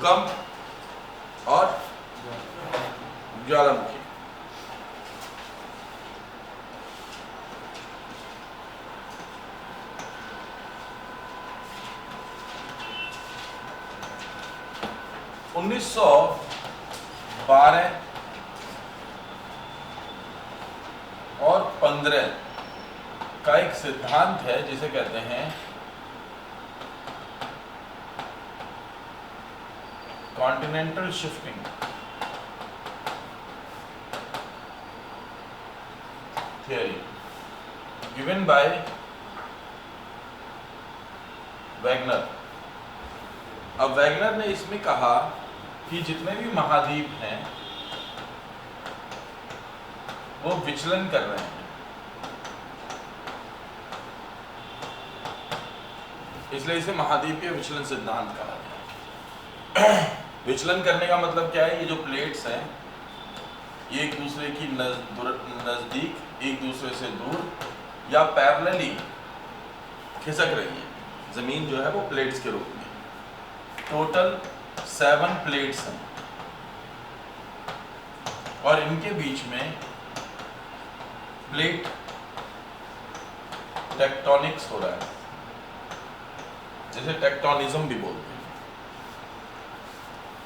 भूकंप और ज्वालामुखी। सौ 12 और 15 का एक सिद्धांत है जिसे कहते हैं continental shifting theory, given by Wagner. अब वैगनर ने इसमें कहा कि जितने भी महाद्वीप हैं वो विचलन कर रहे हैं, इसलिए इसे महाद्वीपीय विचलन सिद्धांत कहा गया। विचलन करने का मतलब क्या है? ये जो प्लेट्स हैं ये एक दूसरे की नजदीक, एक दूसरे से दूर या पैरेलली खिसक रही है। जमीन जो है वो प्लेट्स के रूप में, टोटल 7 प्लेट्स हैं और इनके बीच में प्लेट टेक्टोनिक्स हो रहा है, जिसे टेक्टोनिज्म भी बोलते हैं।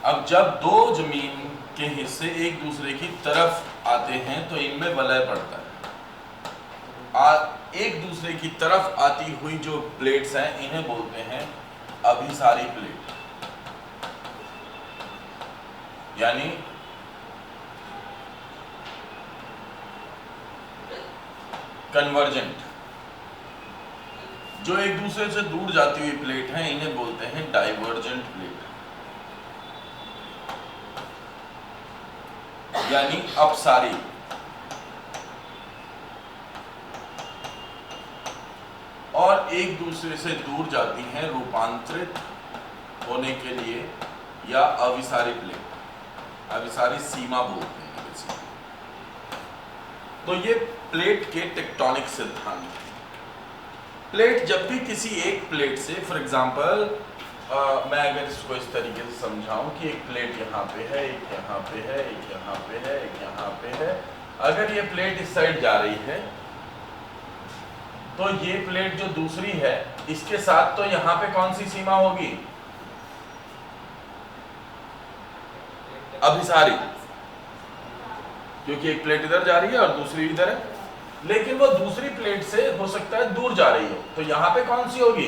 अब जब दो जमीन के हिस्से एक दूसरे की तरफ आते हैं तो इनमें वलय पड़ता है। एक दूसरे की तरफ आती हुई जो प्लेट्स हैं इन्हें बोलते हैं अभिसारी प्लेट, यानी कन्वर्जेंट। जो एक दूसरे से दूर जाती हुई प्लेट हैं इन्हें बोलते हैं डाइवर्जेंट प्लेट, यानी अपसारी। और एक दूसरे से दूर जाती हैं रूपांतरित होने के लिए या अविसारी प्लेट, अविसारी सीमा बोलते हैं इसे। तो ये प्लेट के टेक्टोनिक सिद्धांत हैं। प्लेट जब भी किसी एक प्लेट से, फॉर एग्जांपल मैं अगर इसको इस तरीके से समझाऊं कि एक प्लेट यहाँ पे है, एक यहाँ पे है, एक यहाँ पे है, एक यहाँ पे है। अगर ये प्लेट इस साइड जा रही है तो ये प्लेट जो दूसरी है इसके साथ तो यहाँ पे कौन सी सीमा होगी? अभिसारी, क्योंकि एक प्लेट इधर जा रही है और दूसरी इधर है। लेकिन वो दूसरी प्लेट से हो सकता है दूर जा रही हो, तो यहाँ पे कौन सी होगी?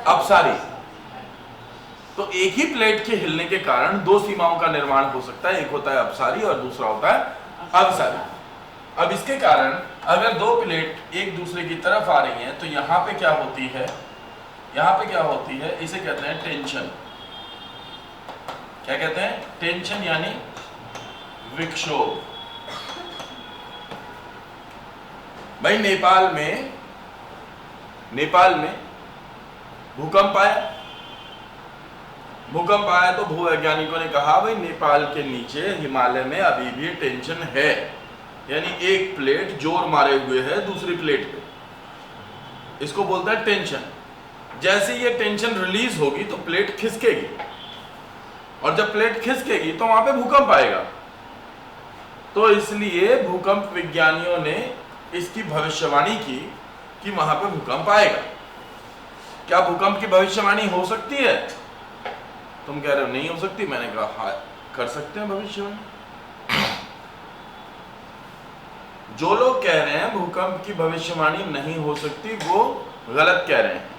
अपसारी। तो एक ही प्लेट के हिलने के कारण दो सीमाओं का निर्माण हो सकता है, एक होता है अपसारी और दूसरा होता है अभिसारी। अब इसके कारण अगर दो प्लेट एक दूसरे की तरफ आ रही हैं तो यहाँ पे क्या होती है? यहाँ पे क्या होती है? इसे कहते हैं टेंशन। क्या कहते हैं? टेंशन, यानी विक्षोभ। भाई नेपाल में भूकंप आया। भूकंप आया तो भूवैज्ञानिकों ने कहा भाई नेपाल के नीचे हिमालय में अभी भी टेंशन है, यानी एक प्लेट जोर मारे हुए है दूसरी प्लेट पे। इसको बोलता है टेंशन। जैसे ये टेंशन रिलीज होगी तो प्लेट खिसकेगी, और जब प्लेट खिसकेगी तो वहां पे भूकंप आएगा। तो इसलिए भूकंप विज्ञानियों ने इसकी भविष्यवाणी की कि वहां पे भूकंप आएगा। क्या भूकंप की भविष्यवाणी हो सकती है? तुम कह रहे हो नहीं हो सकती। मैंने कहा हाँ, कर सकते हैं भविष्यवाणी। जो लोग कह रहे हैं भूकंप की भविष्यवाणी नहीं हो सकती वो गलत कह रहे हैं।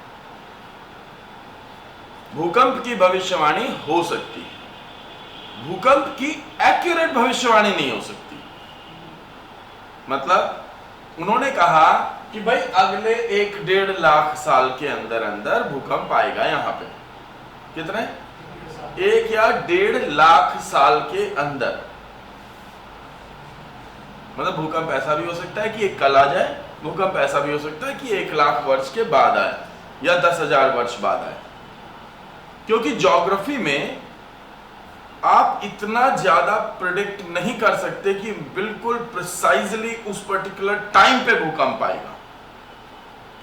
भूकंप की भविष्यवाणी हो सकती है, भूकंप की एक्यूरेट भविष्यवाणी नहीं हो सकती। मतलब उन्होंने कहा कि भाई अगले 1-1.5 लाख साल के अंदर अंदर भूकंप आएगा। यहाँ पे कितने? 1 या 1.5 लाख साल के अंदर। मतलब भूकंप ऐसा भी हो सकता है कि एक कल आ जाए, भूकंप ऐसा भी हो सकता है कि 1 लाख वर्ष के बाद आए या 10,000 वर्ष बाद आए। क्योंकि ज्योग्राफी में आप इतना ज्यादा प्रेडिक्ट नहीं कर सकते कि बिल्कुल प्रिसाइजली उस पर्टिकुलर टाइम पे भूकंप आएगा,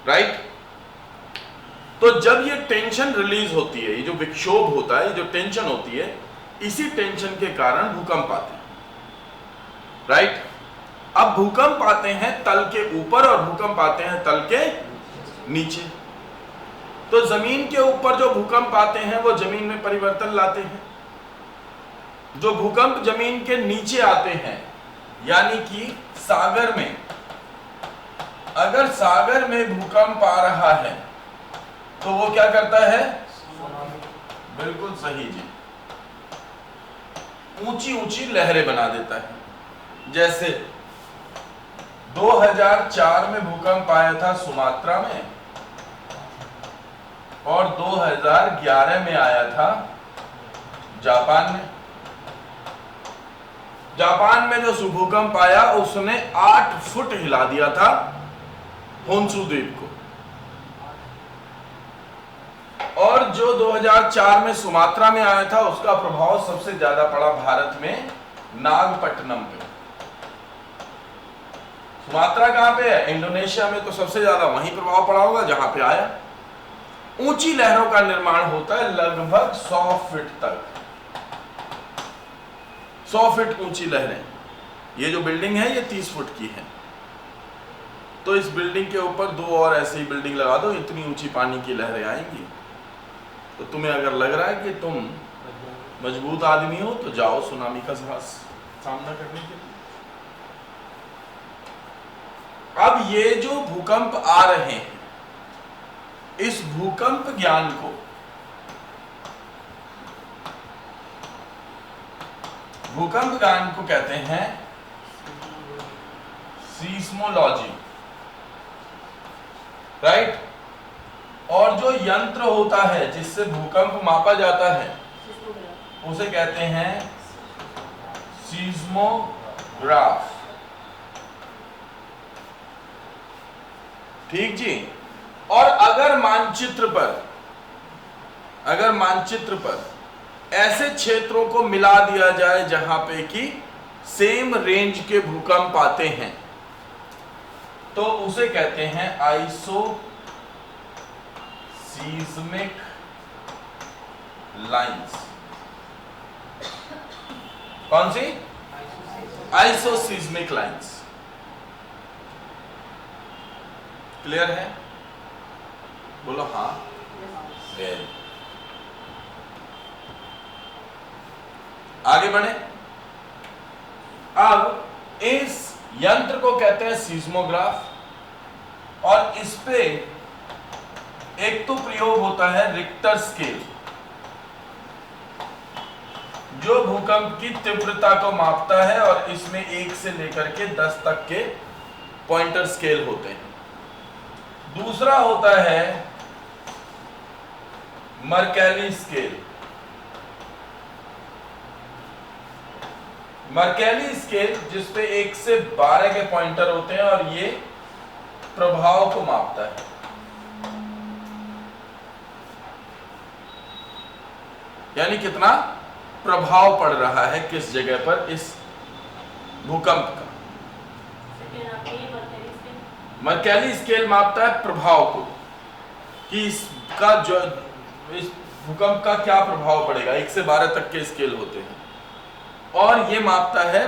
राइट? तो जब ये टेंशन रिलीज होती है, ये जो विक्षोभ होता है, ये जो टेंशन होती है, इसी टेंशन के कारण भूकंप आते हैं, राइट। अब भूकंप आते हैं तल के ऊपर और भूकंप आते हैं तल के नीचे। तो जमीन के ऊपर जो भूकंप आते हैं वो जमीन में परिवर्तन लाते हैं। जो भूकंप जमीन के नीचे आते हैं, यानी कि सागर में, अगर सागर में भूकंप आ रहा है तो वो क्या करता है? बिल्कुल सही जी, ऊंची ऊंची लहरें बना देता है। जैसे 2004 में भूकंप आया था सुमात्रा में और 2011 में आया था जापान में। जापान में जो भूकंप आया उसने 8 फुट हिला दिया था होन्शु द्वीप को। और जो 2004 में सुमात्रा में आया था उसका प्रभाव सबसे ज्यादा पड़ा भारत में नागपट्टनम पे। सुमात्रा कहां पे है? इंडोनेशिया में, तो सबसे ज्यादा वहीं प्रभाव पड़ा होगा जहां पे आया। ऊंची लहरों का निर्माण होता है लगभग 100 फीट तक, 100 फीट ऊंची लहरें। ये जो बिल्डिंग है ये 30 फुट की है, तो इस बिल्डिंग के ऊपर 2 और ऐसी बिल्डिंग लगा दो, इतनी ऊंची पानी की लहरें आएंगी। तो तुम्हें अगर लग रहा है कि तुम मजबूत आदमी हो तो जाओ सुनामी का सामना करने के लिए। अब ये जो भूकंप आ रहे हैं, इस भूकंप ज्ञान को कहते हैं सीस्मोलॉजी, राइट। और जो यंत्र होता है जिससे भूकंप मापा जाता है उसे कहते हैं सीस्मोग्राफ। ठीक जी। और अगर मानचित्र पर ऐसे क्षेत्रों को मिला दिया जाए जहां पे कि सेम रेंज के भूकंप आते हैं तो उसे कहते हैं आइसोसीस्मिक लाइंस। कौन सी? आइसोसीस्मिक लाइंस। क्लियर है? बोलो हाँ। वेरी। आगे बढ़े। अब इस यंत्र को कहते हैं सीस्मोग्राफ और इस पे एक तो प्रयोग होता है रिक्टर स्केल, जो भूकंप की तीव्रता को मापता है और इसमें 1 से लेकर के 10 तक के पॉइंटर स्केल होते हैं। दूसरा होता है मर्कैली स्केल। मर्कैली स्केल जिसपे 1 से 12 के पॉइंटर होते हैं और ये प्रभाव को मापता है। यानी कितना प्रभाव पड़ रहा है किस जगह पर इस भूकंप का। मर्कैली स्केल मापता है प्रभाव को, कि इसका जो इस भूकंप का क्या प्रभाव पड़ेगा। 1 से 12 तक के स्केल होते हैं और ये मापता है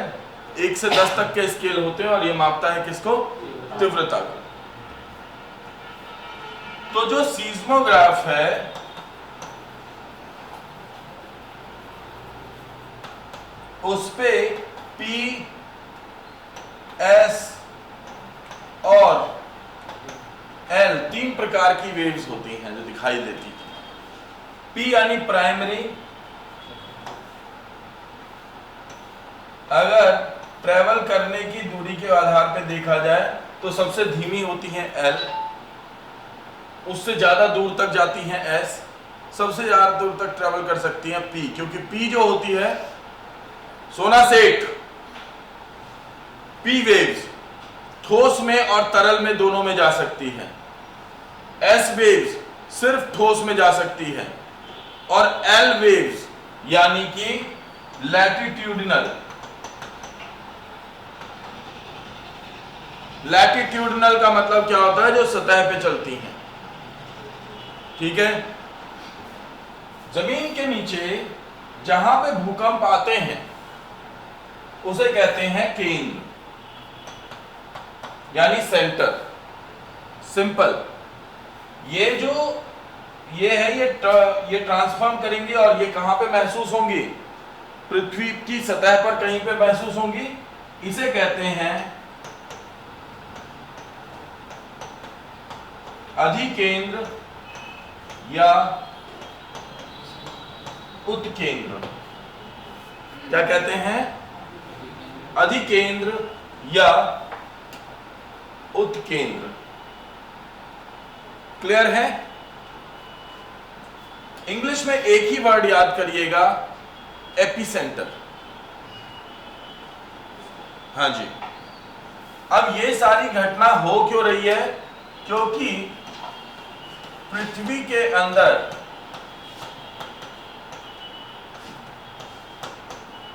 1 से 10 तक के स्केल होते हैं और ये मापता है किसको? तीव्रता को। तो जो सीस्मोग्राफ है उस पे पी, एस और एल 3 प्रकार की वेव्स होती हैं जो दिखाई देती हैं। पी यानी प्राइमरी, अगर ट्रेवल करने की दूरी के आधार पर देखा जाए तो सबसे धीमी होती है एल, उससे ज्यादा दूर तक जाती हैं एस, सबसे ज्यादा दूर तक ट्रेवल कर सकती हैं पी, क्योंकि पी जो होती है सोना सेठ, पी वेव्स ठोस में और तरल में दोनों में जा सकती हैं। एस वेव्स सिर्फ ठोस में जा सकती है और एल वेव्स यानी कि लैटिट्यूडिनल का मतलब क्या होता है? जो सतह पे चलती हैं। ठीक है। जमीन के नीचे जहां पे भूकंप आते हैं उसे कहते हैं केंद्र, यानी सेंटर। सिंपल। ये जो ये है ये ट्रांसफॉर्म करेंगे और ये कहां पे महसूस होंगी? पृथ्वी की सतह पर कहीं पे महसूस होंगी। इसे कहते हैं अधिकेंद्र या उत्केंद्र। क्या कहते हैं? अधिकेंद्र या उत्केंद्र। क्लियर है? इंग्लिश में एक ही वर्ड याद करिएगा, एपिसेंटर। हाँ जी। अब ये सारी घटना हो क्यों रही है? क्योंकि पृथ्वी के अंदर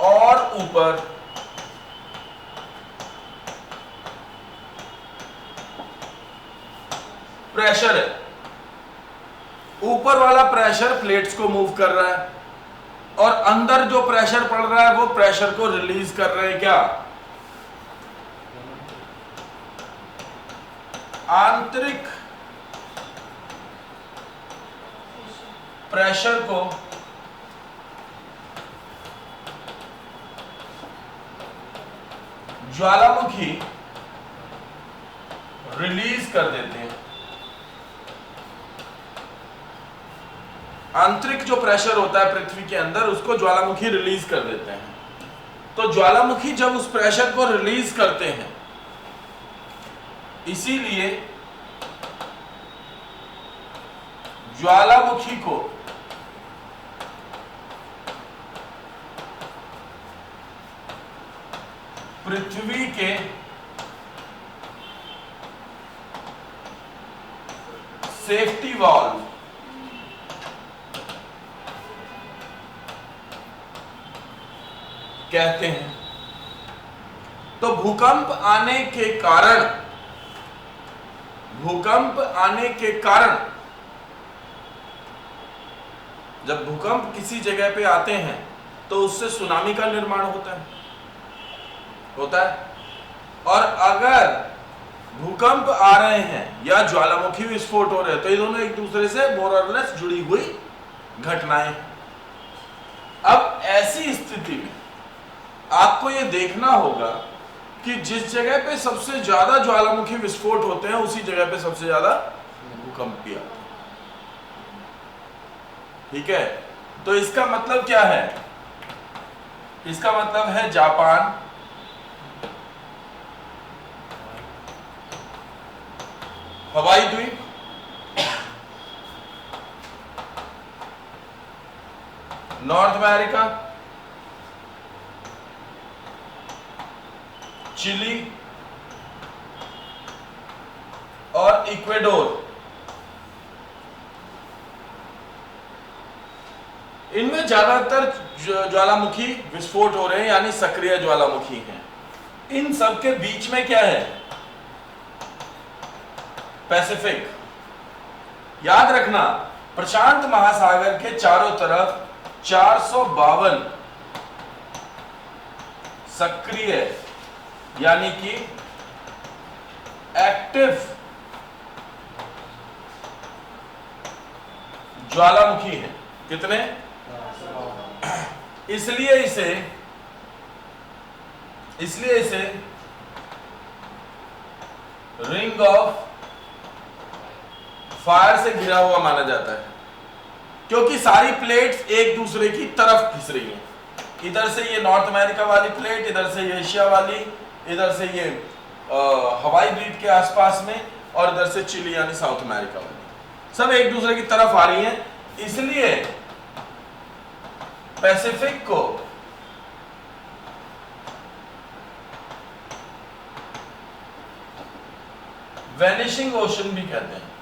और ऊपर प्रेशर है। ऊपर वाला प्रेशर प्लेट्स को मूव कर रहा है और अंदर जो प्रेशर पड़ रहा है वो प्रेशर को रिलीज कर रहे हैं। क्या? आंतरिक प्रेशर को ज्वालामुखी रिलीज कर देते हैं। आंतरिक जो प्रेशर होता है पृथ्वी के अंदर उसको ज्वालामुखी रिलीज कर देते हैं। तो ज्वालामुखी जब उस प्रेशर को रिलीज करते हैं, इसीलिए ज्वालामुखी को पृथ्वी के सेफ्टी वाल्व कहते हैं। तो भूकंप आने के कारण जब भूकंप किसी जगह पे आते हैं तो उससे सुनामी का निर्माण होता है। और अगर भूकंप आ रहे हैं या ज्वालामुखी विस्फोट हो रहे हैं तो ये दोनों एक दूसरे से मोर और लेस जुड़ी हुई घटनाएं हैं। अब ऐसी स्थिति में आपको ये देखना होगा कि जिस जगह पे सबसे ज्यादा ज्वालामुखी विस्फोट होते हैं उसी जगह पे सबसे ज्यादा भूकंप भी आता है। ठीक है। तो इसका मतलब क्या है? इसका मतलब है जापान, हवाई द्वीप, नॉर्थ अमेरिका, चिली और इक्वेडोर, इनमें ज्यादातर ज्वालामुखी विस्फोट हो रहे हैं, यानी सक्रिय ज्वालामुखी हैं। इन सब के बीच में क्या है? पैसिफिक। याद रखना, प्रशांत महासागर के चारों तरफ 452 सक्रिय यानी कि एक्टिव ज्वालामुखी है। कितने? इसलिए इसे रिंग ऑफ फायर से घिरा हुआ माना जाता है, क्योंकि सारी प्लेट्स एक दूसरे की तरफ खिंच रही हैं। इधर से ये नॉर्थ अमेरिका वाली प्लेट, इधर से ये एशिया वाली, इधर से ये हवाई द्वीप के आसपास में, और इधर से चिली यानी साउथ अमेरिका वाली, सब एक दूसरे की तरफ आ रही हैं। इसलिए पैसिफिक को वैनिशिंग ओशन भी कहते हैं।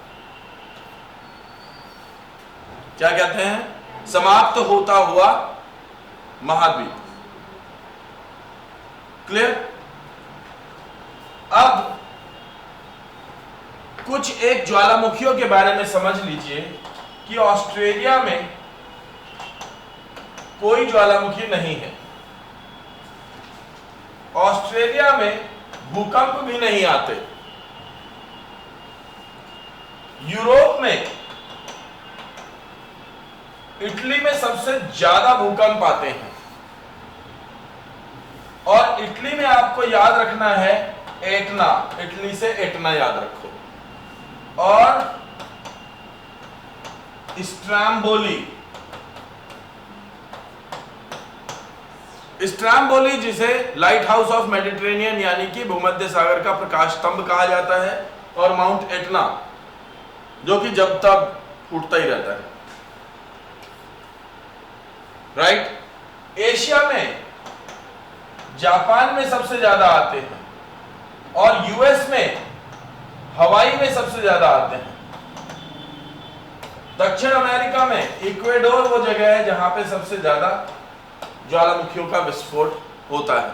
क्या कहते हैं? समाप्त होता हुआ महाद्वीप। क्लियर? अब कुछ एक ज्वालामुखियों के बारे में समझ लीजिए कि ऑस्ट्रेलिया में कोई ज्वालामुखी नहीं है, ऑस्ट्रेलिया में भूकंप भी नहीं आते, यूरोप में इटली में सबसे ज्यादा भूकंप आते हैं, और इटली में आपको याद रखना है एटना, इटली से एटना याद रखो, और स्ट्रैम्बोली, स्ट्रैम्बोली जिसे लाइट हाउस ऑफ मेडिटेरेनियन यानी कि भूमध्य सागर का प्रकाश स्तंभ कहा जाता है, और माउंट एटना जो कि जब तक फूटता ही रहता है, राइट। एशिया में जापान में सबसे ज्यादा आते हैं, और यूएस में हवाई में सबसे ज्यादा आते हैं। दक्षिण अमेरिका में इक्वेडोर वो जगह है जहां पे सबसे ज्यादा ज्वालामुखियों का विस्फोट होता है।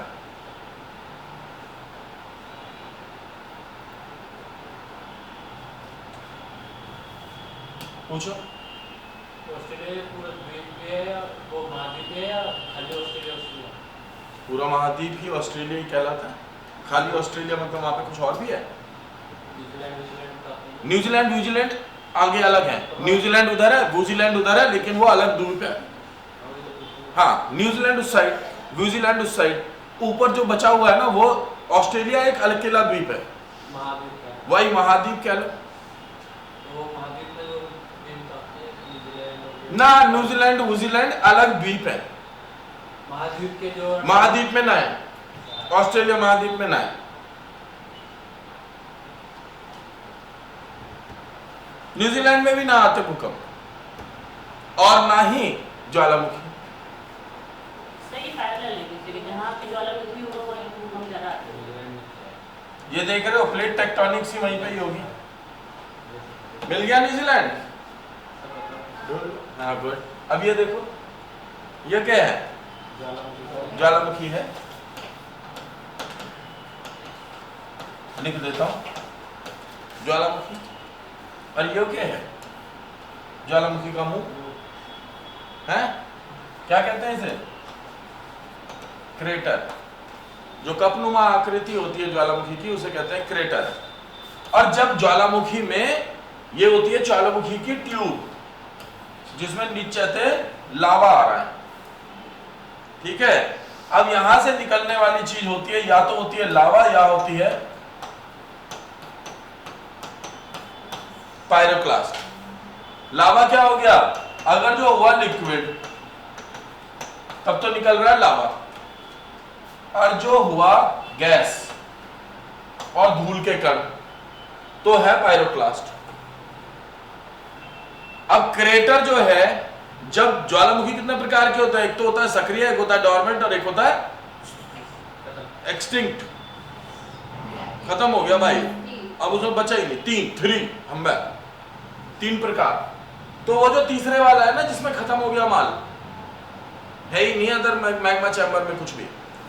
पूछो। ऑस्ट्रेलिया पूरा द्वीप पे है या वो महाद्वीप है या खाली ऑस्ट्रेलिया? पूरा महाद्वीप ही ऑस्ट्रेलिया ही कहलाता है। खाली ऑस्ट्रेलिया मतलब वहां पे कुछ और भी है? न्यूजीलैंड आगे अलग है, न्यूजीलैंड उधर है, न्यूजीलैंड उधर है, लेकिन वो अलग द्वीप है। हाँ, न्यूजीलैंड उस साइड, न्यूजीलैंड उस साइड, ऊपर जो बचा हुआ है ना वो ऑस्ट्रेलिया एक अकेला द्वीप है, वही महाद्वीप कह लो ना। न्यूजीलैंड अलग द्वीप है, महाद्वीप के जो महाद्वीप में ना है, ऑस्ट्रेलिया महाद्वीप में ना है। न्यूजीलैंड में भी ना आते भूकंप और ना ही ज्वालामुखी। सही पैरेलल है, जहां पे ज्वालामुखी हो वहीं भूकंप ज्यादा आते हैं। ये देख रहे हो प्लेट टेक्टोनिक्स ही वहीं पे ही होगी। मिल गया न्यूजीलैंड? हाँ गुड। अब ये देखो, ये क्या है? ज्वालामुखी है, लिख देता हूं ज्वालामुखी। और ये क्या है? ज्वालामुखी का मुंह है, क्या कहते हैं इसे? क्रेटर। जो कपनुमा आकृति होती है ज्वालामुखी की उसे कहते हैं क्रेटर। और जब ज्वालामुखी में ये होती है ज्वालामुखी की ट्यूब जिसमें नीचे से लावा आ रहा है, ठीक है। अब यहां से निकलने वाली चीज होती है, या तो होती है लावा या होती है पायरोक्लास्ट। लावा क्या हो गया? अगर जो हुआ लिक्विड तब तो निकल रहा है लावा, और जो हुआ गैस और धूल के कण तो है पायरोक्लास्ट। अब क्रेटर जो है, जब ज्वालामुखी कितने प्रकार के होते हैं? एक तो होता है सक्रिय, एक होता है डोरमेंट, और एक होता है एक्सटिंक्ट, खत्म हो गया भाई, अब उसमें बचा ही नहीं। हम 3 प्रकार। तो वो जो तीसरे वाला है ना जिसमें खत्म हो गया माल, है ही नहीं अंदर मैग्मा चैम्बर में कुछ भी।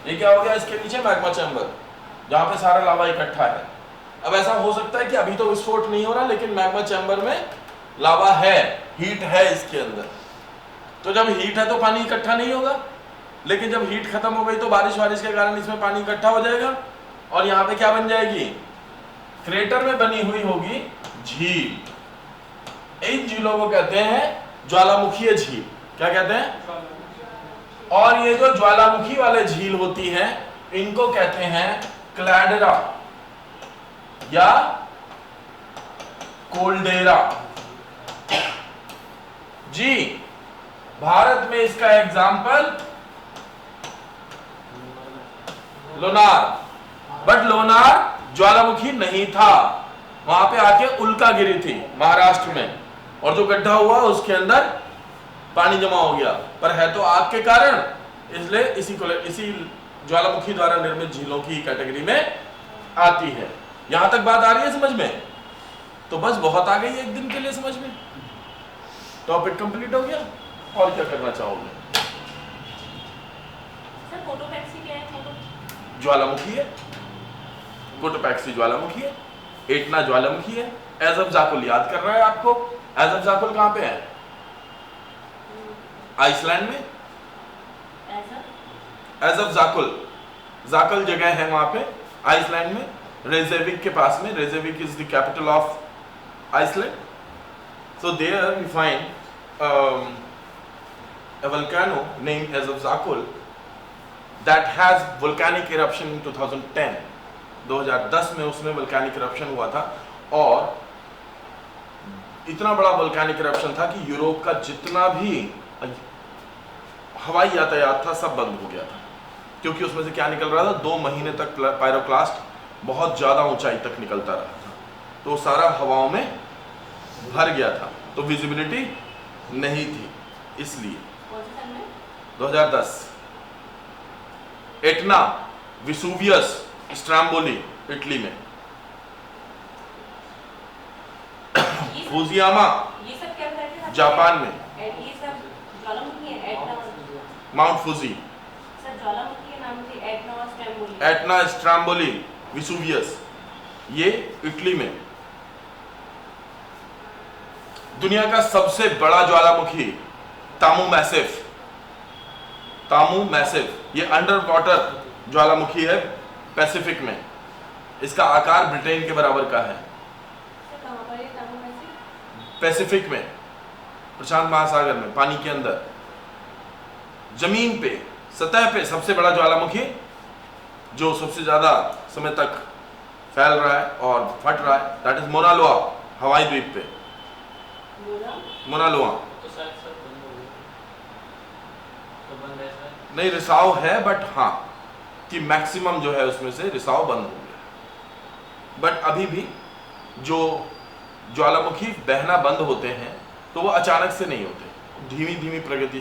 ये क्या हो गया? इसके नीचे मैग्मा चैम्बर जहां पे सारा लावा इकट्ठा है। अब ऐसा हो सकता है कि अभी तो विस्फोट नहीं हो रहा, लेकिन मैग्मा चैम्बर में लावा है, हीट है इसके अंदर। तो जब हीट है तो पानी इकट्ठा नहीं होगा, लेकिन जब हीट खत्म हो गई तो बारिश के कारण इसमें पानी इकट्ठा हो जाएगा, और यहाँ पे क्या बन जाएगी? क्रेटर में बनी हुई होगी झील। इन झीलों को कहते हैं ज्वालामुखीय झील। क्या कहते हैं? और ये जो ज्वालामुखी वाले झील होती हैं इनको कहते हैं क्लैडेरा या कोल्डेरा। जी, भारत में इसका एग्जाम्पल लोनार, बट लोनार ज्वालामुखी नहीं था, वहां पे आके उल्का गिरी थी महाराष्ट्र में, और जो गड्ढा हुआ उसके अंदर पानी जमा हो गया, पर है तो आग के कारण, इसलिए इसी ज्वालामुखी द्वारा निर्मित झीलों की कैटेगरी में आती है। यहां तक बात आ रही है समझ में? तो बस बहुत आ गई एक दिन के लिए समझ में। टॉपिक कंप्लीट हो गया। और क्या करना चाहोगे? सर फोटोपैक्सी क्या है? ज्वालामुखी है, कोटोपैक्सी ज्वालामुखी है, एटना ज्वालामुखी है। एजब जाकुल याद करना है आपको। एजब जाकुल कहां पे है? आइसलैंड में ऐसा एज ऑफ जाकल जगह है वहां पे आइसलैंड में, रेजेविक के पास में. Reykjavik is the capital of Iceland. So there we find a volcano named Ezavzakul that has volcanic eruption in 2010. 2010 में उसमें volcanic eruption हुआ था और इतना बड़ा volcanic eruption था कि यूरोप का जितना भी हवाई यातायात था सब बंद हो गया था, क्योंकि उसमें से क्या निकल रहा था, 2 महीने तक पायरोक्लास्ट बहुत ज़्यादा ऊंचाई तक निकलता रहा था, तो सारा हवाओं में भर गया था, तो विजिबिलिटी नहीं थी. इसलिए कौन से सन में? 2010 एटना, विसुवियस, स्ट्रैम्बोली इटली में, ये सब- फुजियामा ये सब क्या करते हैं? जापान में, ये सब ज्वालामुखी है, एटना माउंट फुजी, सर ज्वालामुखी के नाम से एटना और स्ट्रैम्बोली. एटना, स्ट्रैम्बोली, विसुवियस, ये इटली में. दुनिया का सबसे बड़ा ज्वालामुखी तामू मैसिव, ये अंडर वाटर ज्वालामुखी है पैसिफिक में. इसका आकार ब्रिटेन के बराबर का है. सर कहाँ पर है तामू मैसिव? पैसिफिक में, प्रशांत महासागर में, पानी के अंदर, जमीन पे, सतह पे सबसे बड़ा ज्वालामुखी जो सबसे ज्यादा समय तक फैल रहा है और फट रहा है, दैट इज मोना लोआ, हवाई द्वीप पे. बोला मोना लोआ तो शायद सर बंद हो गया, तो बंद है सर. नहीं, रिसाव है, बट हाँ कि मैक्सिमम जो है उसमें से रिसाव बंद हो गया. बट अभी भी जो ज्वालामुखी बहना बंद होते हैं तो वो अचानक से नहीं होते, धीमी धीमी प्रगति